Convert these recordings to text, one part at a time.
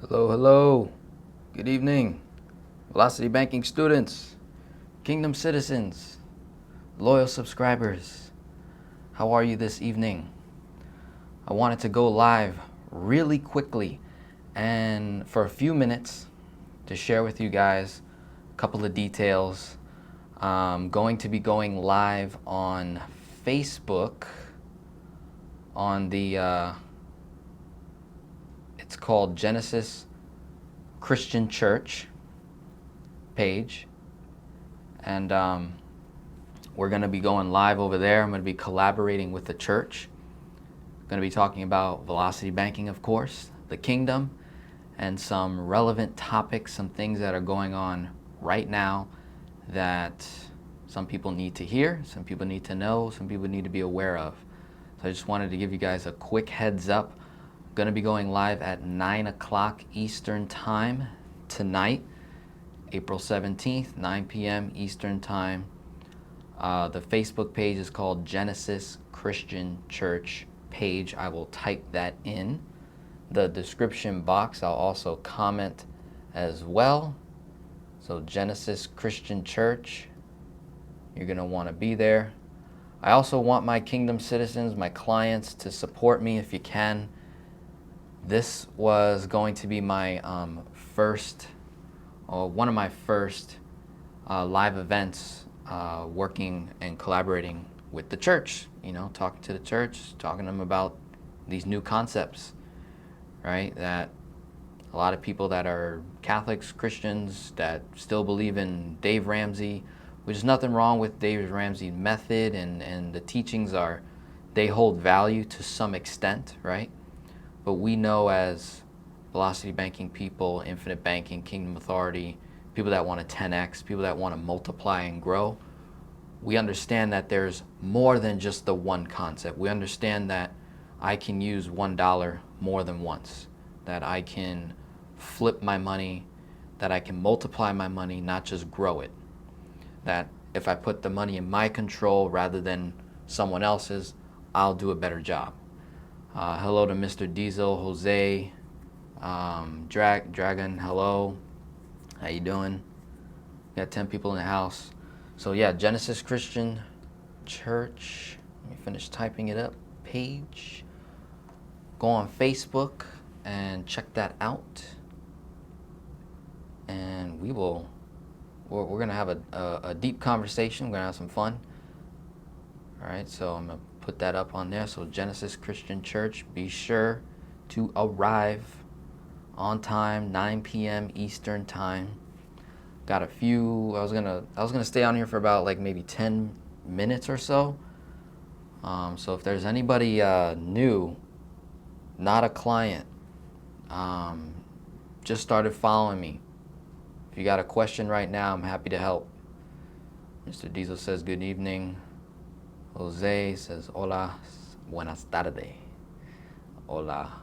Hello, hello. Good evening. Velocity Banking students, Kingdom citizens, loyal subscribers. How are you this evening? I wanted to go live really quickly and for a few minutes to share with you guys a couple of details. I'm going to be going live on Facebook on the it's called Genesis Christian Church page, and we're going to be going live over there. I'm going to be collaborating with the church. I'm going to be talking about velocity banking, of course, the kingdom, and some relevant topics, some things that are going on right now that some people need to hear, some people need to know, some people need to be aware of. So I just wanted to give you guys a quick heads up. I'm going to be going live at 9 o'clock Eastern Time tonight, April 17th, 9 p.m. Eastern Time. The Facebook page is called Genesis Christian Church page. I will type that in the description box. I'll also comment as well. So Genesis Christian Church, you're going to want to be there. I also want my kingdom citizens, my clients, to support me if you can. This was going to be my one of my first live events, working and collaborating with the church, talking to the church, talking to them about these new concepts, right? That a lot of people that are Catholics, Christians, that still believe in Dave Ramsey, which is nothing wrong with Dave Ramsey's method, and the teachings they hold value to some extent, right? But we know as velocity banking people, infinite banking, kingdom authority, people that want to 10x, people that want to multiply and grow, we understand that there's more than just the one concept. We understand that I can use $1 more than once, that I can flip my money, that I can multiply my money, not just grow it. That if I put the money in my control rather than someone else's, I'll do a better job. Hello to Mr. Diesel, Jose, Dragon, hello. How you doing? Got 10 people in the house. So yeah, Genesis Christian Church. Let me finish typing it up. Page. Go on Facebook and check that out. And we're gonna have a deep conversation. We're gonna have some fun. All right, so I'm gonna put that up on there. So Genesis Christian Church, be sure to arrive on time, 9 p.m. Eastern Time. Got a few. I was gonna stay on here for about like maybe 10 minutes or so. So if there's anybody new, not a client, just started following me, if you got a question right now, I'm happy to help. Mr. Diesel says good evening. Jose says hola, buenas tardes. Hola.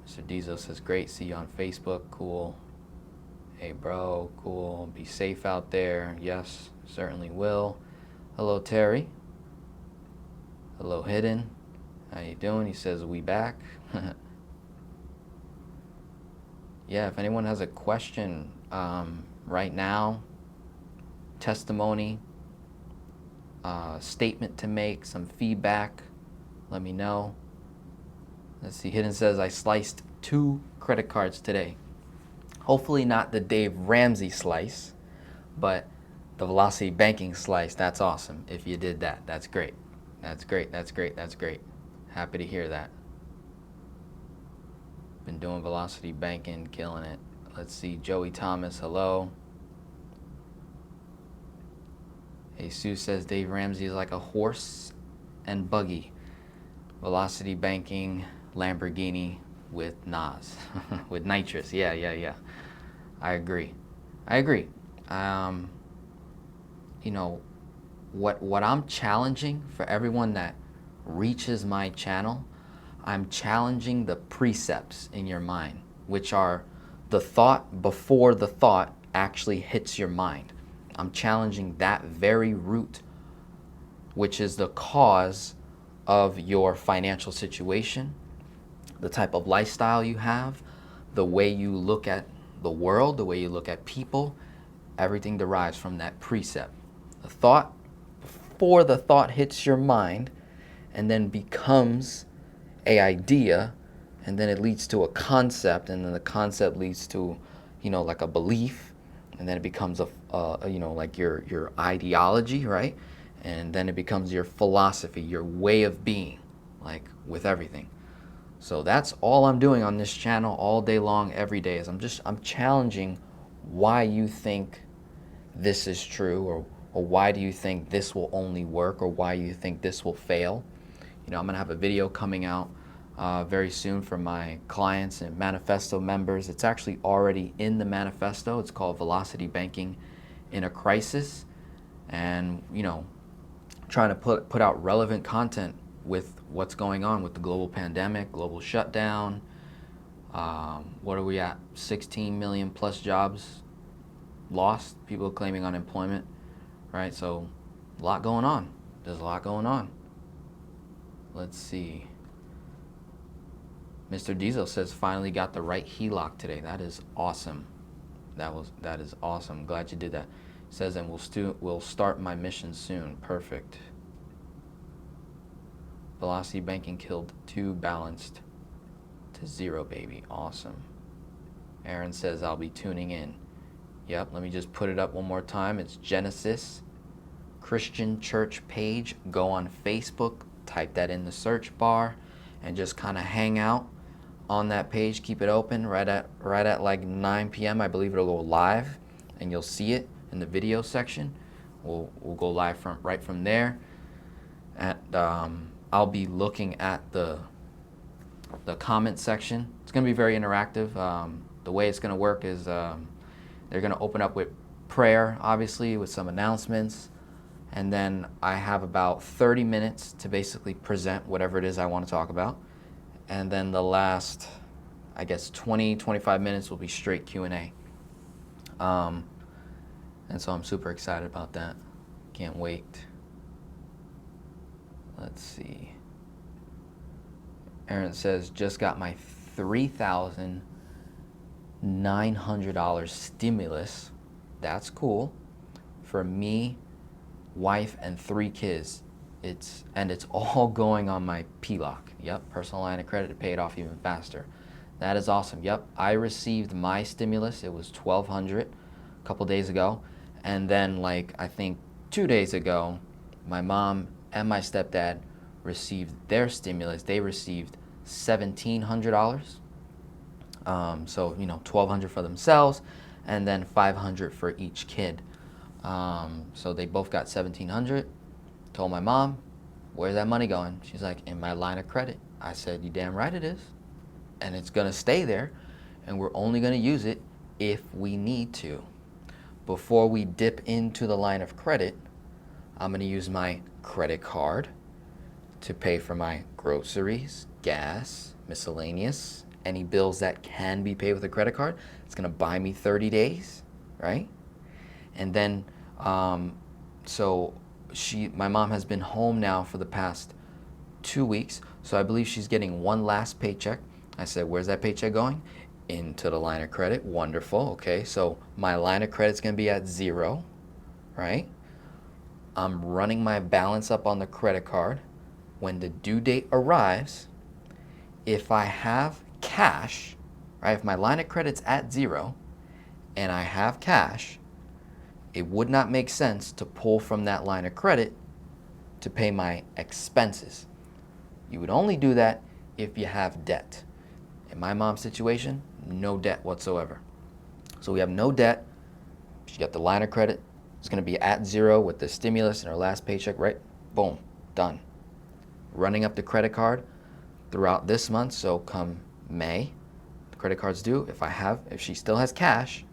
Mr. Diesel says great, see you on Facebook, cool. Hey bro, cool, be safe out there. Yes, certainly will. Hello Terry. Hello Hidden. How you doing? He says we back. Yeah, if anyone has a question right now, testimony, statement to make, some feedback, let me know. Let's see, Hidden says I sliced 2 credit cards today. Hopefully not the Dave Ramsey slice, but the velocity banking slice. That's awesome. If you did that, that's great. That's great, that's great, that's great. Happy to hear that. Been doing velocity banking, killing it. Let's see, Joey Thomas, hello. Jesus says Dave Ramsey is like a horse and buggy. Velocity banking, Lamborghini with Nas, with nitrous. Yeah. I agree. What I'm challenging for everyone that reaches my channel, I'm challenging the precepts in your mind, which are the thought before the thought actually hits your mind. I'm challenging that very root, which is the cause of your financial situation, the type of lifestyle you have, the way you look at the world, the way you look at people, everything derives from that precept. The thought, before the thought hits your mind and then becomes a idea, and then it leads to a concept, and then the concept leads to, like a belief, and then it becomes like your ideology, right? And then it becomes your philosophy, your way of being, like with everything. So that's all I'm doing on this channel all day long, every day, is I'm challenging why you think this is true, or why do you think this will only work, or why you think this will fail. I'm gonna have a video coming out very soon for my clients and manifesto members. It's actually already in the manifesto. It's called Velocity Banking in a Crisis, and trying to put out relevant content with what's going on with the global pandemic, global shutdown. What are we at? 16 million plus jobs lost, people claiming unemployment, right? So a lot going on. There's a lot going on. Let's see. Mr. Denzel says finally got the right HELOC today. That is awesome. That is awesome. Glad you did that. Says, and we'll start my mission soon. Perfect. Velocity Banking killed 2 balanced to 0, baby. Awesome. Aaron says I'll be tuning in. Yep, let me just put it up one more time. It's Genesis Christian Church page. Go on Facebook, type that in the search bar, and just kind of hang out on that page. Keep it open right at like 9 p.m. I believe it'll go live, and you'll see it in the video section. We'll go live right from there. And I'll be looking at the comment section. It's going to be very interactive. The way it's going to work is they're going to open up with prayer, obviously, with some announcements. And then I have about 30 minutes to basically present whatever it is I want to talk about. And then the last, I guess, 20, 25 minutes will be straight Q&A. And so I'm super excited about that. Can't wait. Let's see. Aaron says, just got my $3,900 stimulus. That's cool. For me, wife, and 3 kids. It's all going on my HELOC. Yep, personal line of credit to pay it off even faster. That is awesome. Yep, I received my stimulus. It was $1,200 a couple days ago. And then, like, I think 2 days ago, my mom and my stepdad received their stimulus. They received $1,700. So, $1,200 for themselves, and then $500 for each kid. So they both got $1,700. Told my mom, where's that money going? She's like, in my line of credit. I said, you damn right it is. And it's gonna stay there, and we're only gonna use it if we need to. Before we dip into the line of credit, I'm gonna use my credit card to pay for my groceries, gas, miscellaneous, any bills that can be paid with a credit card. It's gonna buy me 30 days, right? And then, so my mom has been home now for the past 2 weeks, so I believe she's getting one last paycheck. I said, where's that paycheck going? Into the line of credit. Wonderful. Okay, so my line of credit's gonna be at 0, right? I'm running my balance up on the credit card. When the due date arrives, if I have cash, right? If my line of credit's at 0 and I have cash, it would not make sense to pull from that line of credit to pay my expenses. You would only do that if you have debt. In my mom's situation, no debt whatsoever. So we have no debt. She got the line of credit. It's gonna be at 0 with the stimulus and her last paycheck, right? Boom, done. Running up the credit card throughout this month, so come May, the credit card's due. If she still has cash,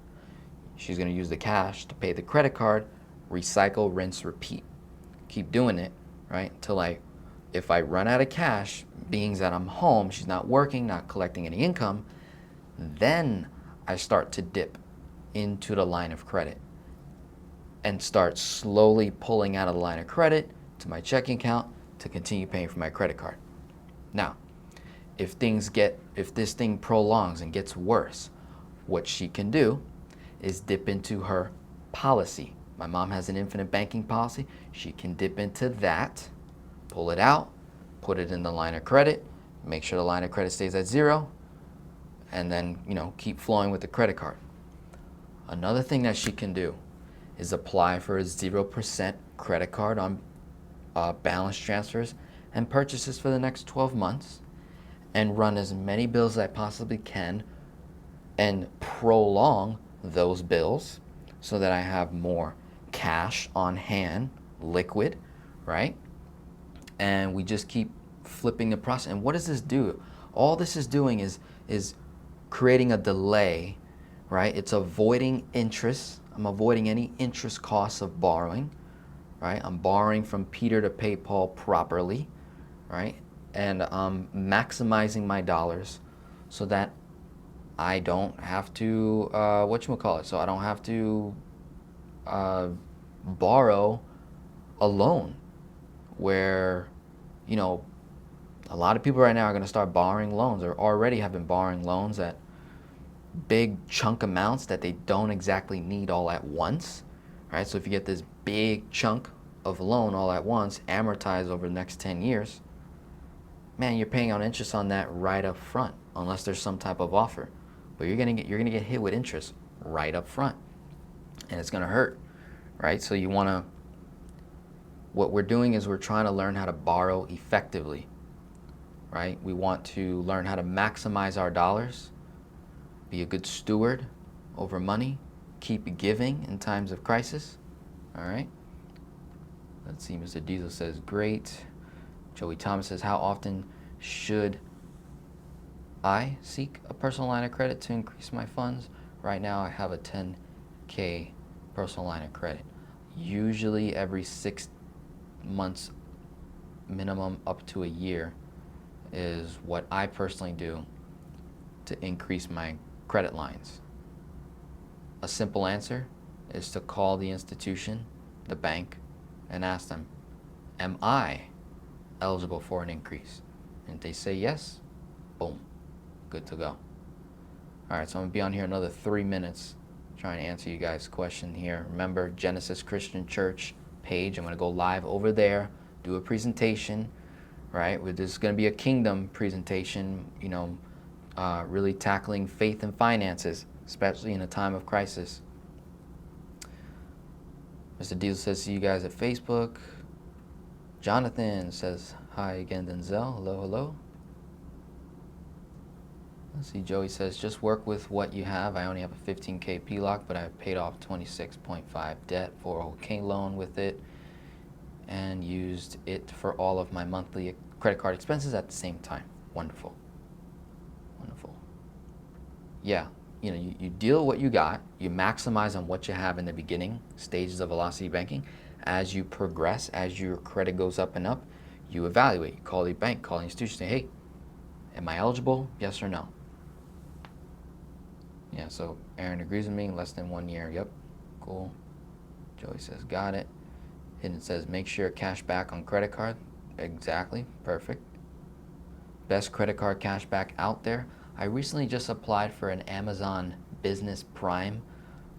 she's gonna use the cash to pay the credit card, recycle, rinse, repeat. Keep doing it, right? Till if I run out of cash, being that I'm home, she's not working, not collecting any income, then I start to dip into the line of credit and start slowly pulling out of the line of credit to my checking account to continue paying for my credit card. Now, if this thing prolongs and gets worse, what she can do is dip into her policy. My mom has an infinite banking policy. She can dip into that, pull it out, put it in the line of credit, make sure the line of credit stays at 0, and then, keep flowing with the credit card. Another thing that she can do is apply for a 0% credit card on balance transfers and purchases for the next 12 months and run as many bills as I possibly can and prolong those bills so that I have more cash on hand, liquid, right? And we just keep flipping the process. And what does this do? All this is doing is creating a delay, right? It's avoiding interest. I'm avoiding any interest costs of borrowing, right? I'm borrowing from Peter to pay Paul properly, right? And I'm maximizing my dollars so that I don't have to, so I don't have to borrow a loan where, a lot of people right now are going to start borrowing loans or already have been borrowing loans at big chunk amounts that they don't exactly need all at once, right? So if you get this big chunk of loan all at once, amortized over the next 10 years, man, you're paying on interest on that right up front, unless there's some type of offer. But you're gonna get hit with interest right up front, and it's gonna hurt, right? So what we're doing is we're trying to learn how to borrow effectively, right? We want to learn how to maximize our dollars, be a good steward over money, keep giving in times of crisis, all right? Let's see, Mr. Diesel says, great. Joey Thomas says, how often should I seek a personal line of credit to increase my funds? Right now, I have a $10K personal line of credit. Usually every 6 months minimum up to a year is what I personally do to increase my credit lines. A simple answer is to call the institution, the bank, and ask them, am I eligible for an increase? And if they say yes, boom, good to go. All right, so I'm gonna be on here another 3 minutes trying to answer you guys' question here. Remember, Genesis Christian Church page. I'm gonna go live over there, do a presentation, right? This is gonna be a kingdom presentation, really tackling faith and finances, especially in a time of crisis. Mr. Diesel says, see you guys at Facebook. Jonathan says, hi again, Denzel. Hello, hello. Let's see, Joey says, just work with what you have. I only have a 15K HELOC, but I paid off 26.5 debt, 401k loan with it, and used it for all of my monthly credit card expenses at the same time. Wonderful. Wonderful. Yeah, you deal what you got, you maximize on what you have in the beginning stages of velocity banking. As you progress, as your credit goes up and up, you evaluate. You call the bank, call the institution, say, hey, am I eligible? Yes or no? Yeah, so Aaron agrees with me, less than 1 year. Yep, cool. Joey says, got it. And it says, make sure cash back on credit card. Exactly, perfect. Best credit card cash back out there. I recently just applied for an Amazon Business Prime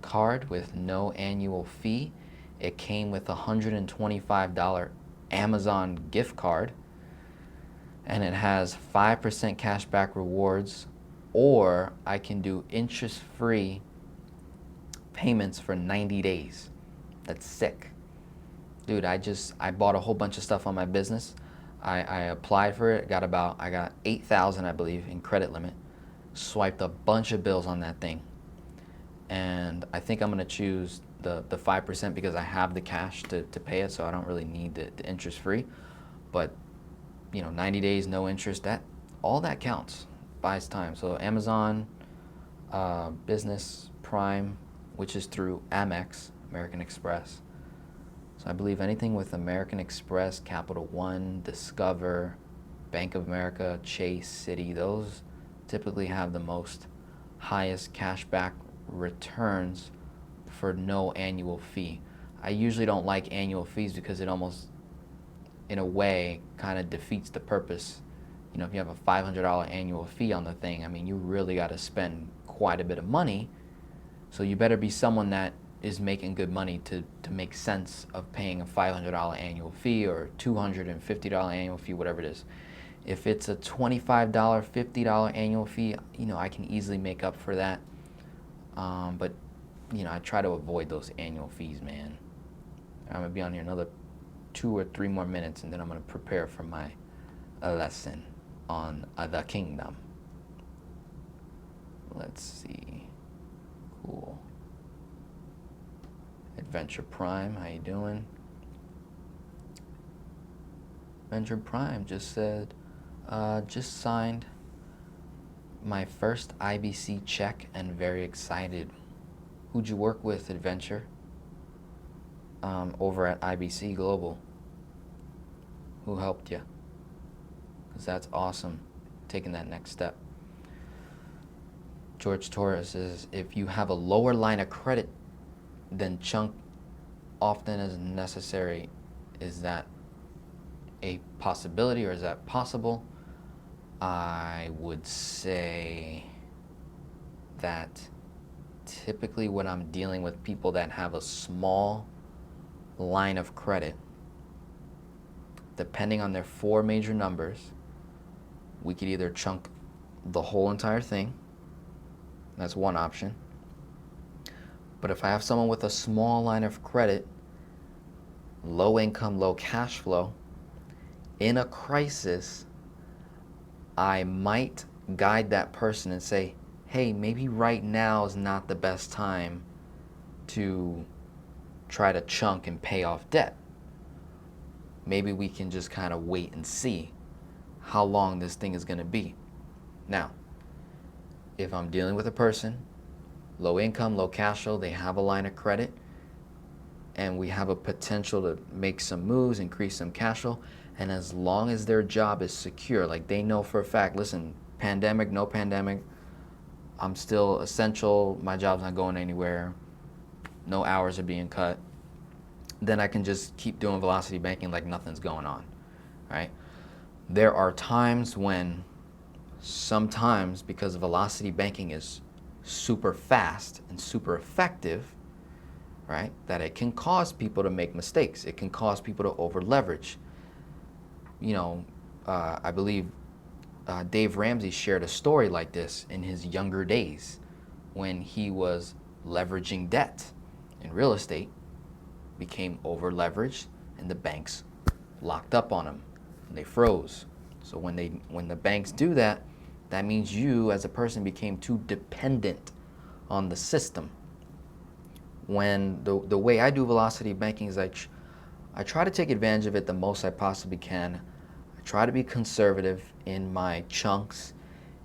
card with no annual fee. It came with a $125 Amazon gift card, and it has 5% cash back rewards, or I can do interest-free payments for 90 days. That's sick. Dude, I bought a whole bunch of stuff on my business. I applied for it, I got 8,000, I believe, in credit limit. Swiped a bunch of bills on that thing. And I think I'm gonna choose the 5% because I have the cash to pay it, so I don't really need the interest-free. But 90 days, no interest, all that counts, buys time. So Amazon Business Prime, which is through Amex, American Express. So I believe anything with American Express, Capital One, Discover, Bank of America, Chase, Citi, those typically have the most highest cashback returns for no annual fee. I usually don't like annual fees because it almost, in a way, kind of defeats the purpose You know, if you have a $500 annual fee on the thing, I mean, you really got to spend quite a bit of money. So you better be someone that is making good money to make sense of paying a $500 annual fee or $250 annual fee, whatever it is. If it's a $25, $50 annual fee, you know, I can easily make up for that. But, you know, I try to avoid those annual fees, man. I'm going to be on here another 2 or 3 more minutes, and then I'm going to prepare for my lesson on the kingdom. Let's see. Cool. Adventure Prime, how you doing? Adventure Prime just said, just signed my first IBC check and very excited. Who'd you work with, Adventure? Over at IBC Global. Who helped you? Because that's awesome, taking that next step. George Torres says, if you have a lower line of credit than chunk often as necessary, is that a possibility or is that possible? I would say that typically when I'm dealing with people that have a small line of credit, depending on their 4 major numbers, we could either chunk the whole entire thing. That's one option. But if I have someone with a small line of credit, low income, low cash flow, in a crisis, I might guide that person and say, hey, maybe right now is not the best time to try to chunk and pay off debt. Maybe we can just kind of wait and see how long this thing is going to be. Now, if I'm dealing with a person, low income, low cash flow, they have a line of credit, and we have a potential to make some moves, increase some cash flow, and as long as their job is secure, like they know for a fact, listen, pandemic, no pandemic, I'm still essential, my job's not going anywhere, no hours are being cut, then I can just keep doing velocity banking like nothing's going on, right? There are times when sometimes, because velocity banking is super fast and super effective, right, that it can cause people to make mistakes. It can cause people to over leverage. You know, I believe Dave Ramsey shared a story like this in his younger days when he was leveraging debt in real estate, became over leveraged, and the banks locked up on him. They froze. So when the banks do that, that means you as a person became too dependent on the system. When the way I do velocity banking is I try to take advantage of it the most I possibly can. I try to be conservative in my chunks,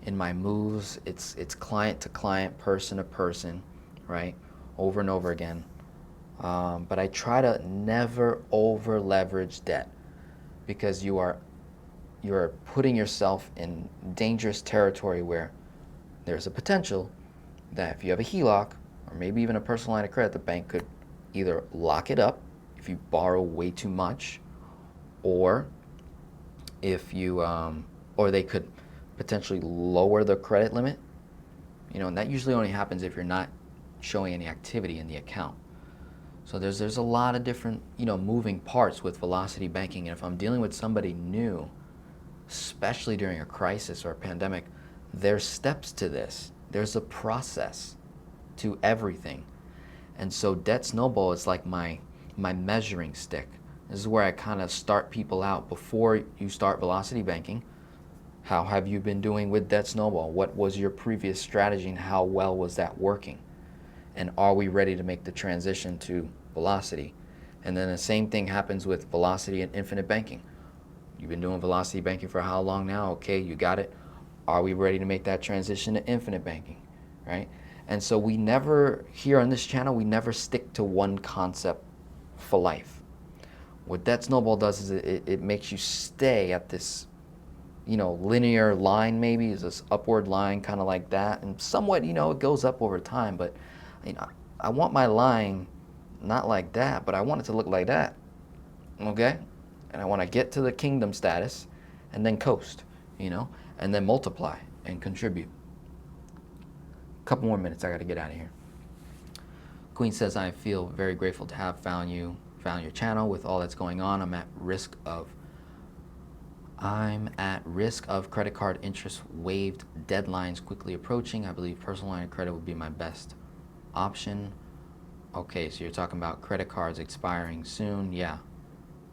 in my moves. It's client to client, person to person, right? Over and over again. But I try to never over leverage debt, because you're putting yourself in dangerous territory where there's a potential that if you have a HELOC or maybe even a personal line of credit, the bank could either lock it up if you borrow way too much, or if you or they could potentially lower the credit limit. You know, and that usually only happens if you're not showing any activity in the account. So there's a lot of different, you know, moving parts with velocity banking, and if I'm dealing with somebody new, especially during a crisis or a pandemic, there's steps to this. There's a process to everything. And so debt snowball is like my measuring stick. This is where I kind of start people out before you start velocity banking. How have you been doing with debt snowball? What was your previous strategy and how well was that working? And are we ready to make the transition to velocity? And then the same thing happens with velocity and infinite banking. You've been doing velocity banking for how long now? Okay, you got it. Are we ready to make that transition to infinite banking, right? And so we never, here on this channel, we never stick to one concept for life. What Debt Snowball does is it makes you stay at this, you know, linear line, maybe is this upward line, kind of like that, and somewhat, you know, it goes up over time, but you know, I want my line not like that, but I want it to look like that, okay? And I want to get to the kingdom status and then coast. you know, and then multiply and contribute. A couple more minutes, I got to get out of here. Queen says, I feel very grateful to have found your channel. With all that's going on, I'm at risk of credit card interest waived deadlines quickly approaching. I believe personal line of credit would be my best option. Okay, so you're talking about credit cards expiring soon. Yeah,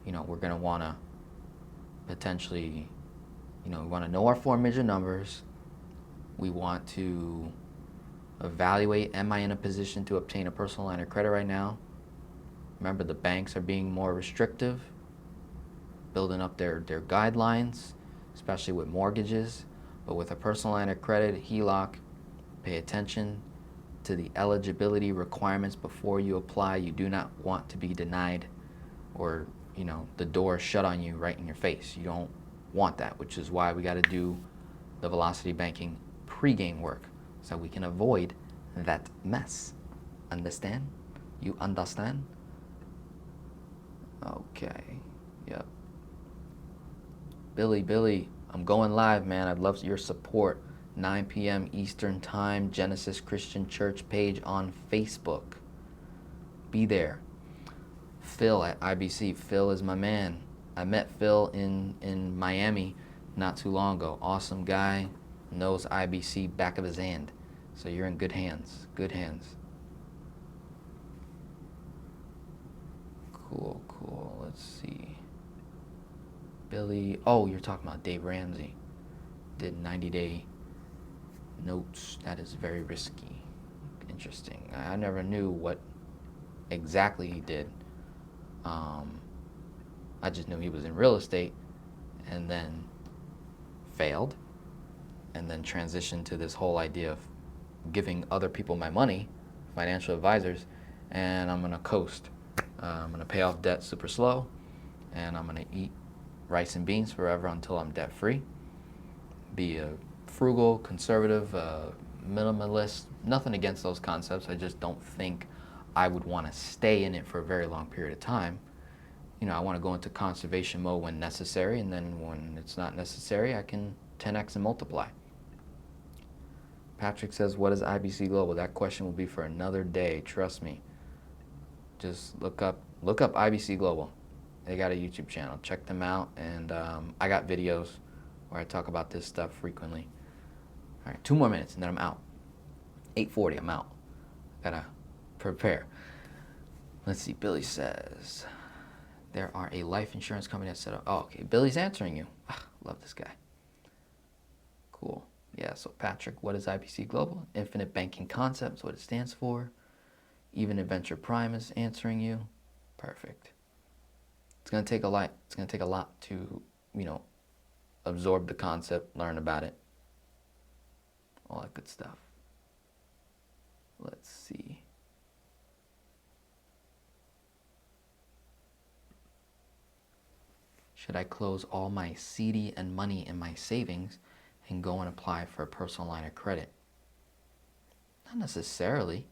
you know, we're going to want to potentially, you know, we want to know our 4-digit numbers. We want to evaluate, am I in a position to obtain a personal line of credit right now? Remember, the banks are being more restrictive, building up their guidelines, especially with mortgages. But with a personal line of credit, HELOC, pay attention to the eligibility requirements before you apply. You do not want to be denied or, you know, the door shut on you right in your face. You don't want that, which is why we got to do the Velocity Banking pre-game work so we can avoid that mess. Understand? You understand? Okay. Yep. Billy, I'm going live, man. I'd love your support. 9 p.m. Eastern Time, Genesis Christian Church page on Facebook. Be there. Phil at IBC. Phil is my man. I met Phil in Miami not too long ago. Awesome guy. Knows IBC back of his hand. So you're in good hands. Good hands. Cool. Let's see. Billy. Oh, you're talking about Dave Ramsey. Did 90-day notes. That is very risky. Interesting. I never knew what exactly he did. I just knew he was in real estate and then failed and then transitioned to this whole idea of giving other people my money, financial advisors, and I'm going to coast. I'm going to pay off debt super slow, and I'm going to eat rice and beans forever until I'm debt free. Be a frugal, conservative, minimalist. Nothing against those concepts. I just don't think I would want to stay in it for a very long period of time. You know, I want to go into conservation mode when necessary, and then when it's not necessary, I can 10x and multiply. Patrick says, what is IBC Global? That question will be for another day, trust me. Just look up IBC Global. They got a YouTube channel. Check them out, and I got videos where I talk about this stuff frequently. All right, 2 more minutes, and then I'm out. 8:40, I'm out. Gotta prepare. Let's see, Billy says, there are a life insurance company that set up. Oh, okay, Billy's answering you. Love this guy. Cool. Yeah, so Patrick, what is IBC Global? Infinite Banking Concepts, what it stands for. Even Adventure Prime is answering you. Perfect. It's gonna take a lot. It's gonna take a lot to, you know, absorb the concept, learn about it, all that good stuff. Let's see. Should I close all my CD and money in my savings and go and apply for a personal line of credit? Not necessarily.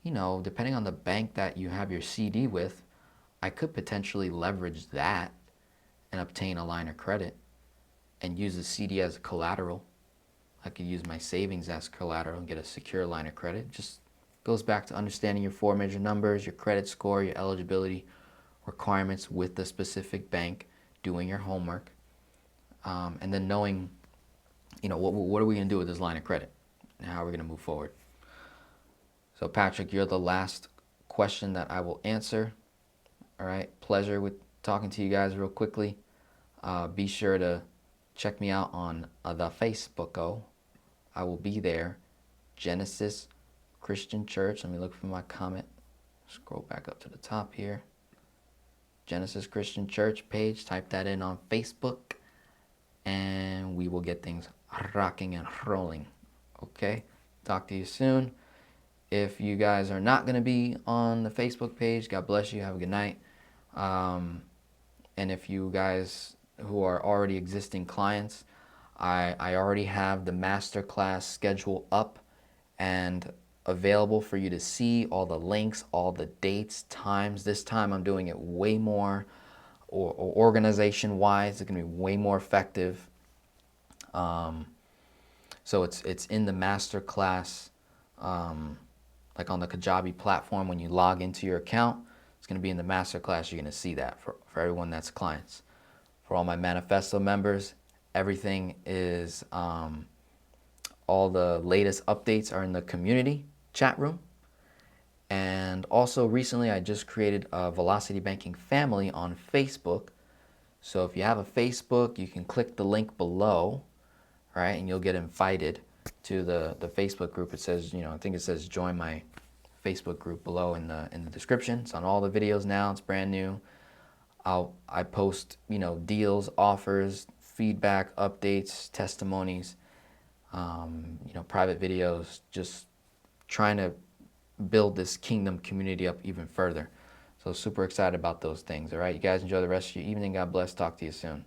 You know, depending on the bank that you have your CD with, I could potentially leverage that and obtain a line of credit and use the CD as collateral. I could use my savings as collateral and get a secure line of credit. Just goes back to understanding your 4-digit numbers, your credit score, your eligibility requirements with the specific bank, doing your homework, and then knowing, you know, what are we going to do with this line of credit and how are we going to move forward. So Patrick, you're the last question that I will answer. All right, pleasure with talking to you guys real quickly. Be sure to check me out on the Facebook. I will be there. Genesis Christian Church. Let me look for my comment. Scroll back up to the top here. Genesis Christian Church page. Type that in on Facebook, and we will get things rocking and rolling. Okay? Talk to you soon. If you guys are not going to be on the Facebook page, God bless you. Have a good night. And if you guys who are already existing clients, I already have the masterclass schedule up and available for you to see all the links, all the dates, times. This time I'm doing it way more or organization-wise. It's going to be way more effective. So it's in the master class, like on the Kajabi platform. When you log into your account, it's going to be in the master class. You're going to see that for everyone that's clients. For all my manifesto members, everything is, all the latest updates are in the community chat room. And also recently I just created a Velocity Banking family on Facebook. So if you have a Facebook, you can click the link below, right, and you'll get invited to the Facebook group. It says, I think it says join my Facebook group below in the description. It's on all the videos now. It's brand new. I post, deals, offers, feedback, updates, testimonies, private videos, just trying to build this kingdom community up even further. So super excited about those things. All right, you guys enjoy the rest of your evening. God bless. Talk to you soon.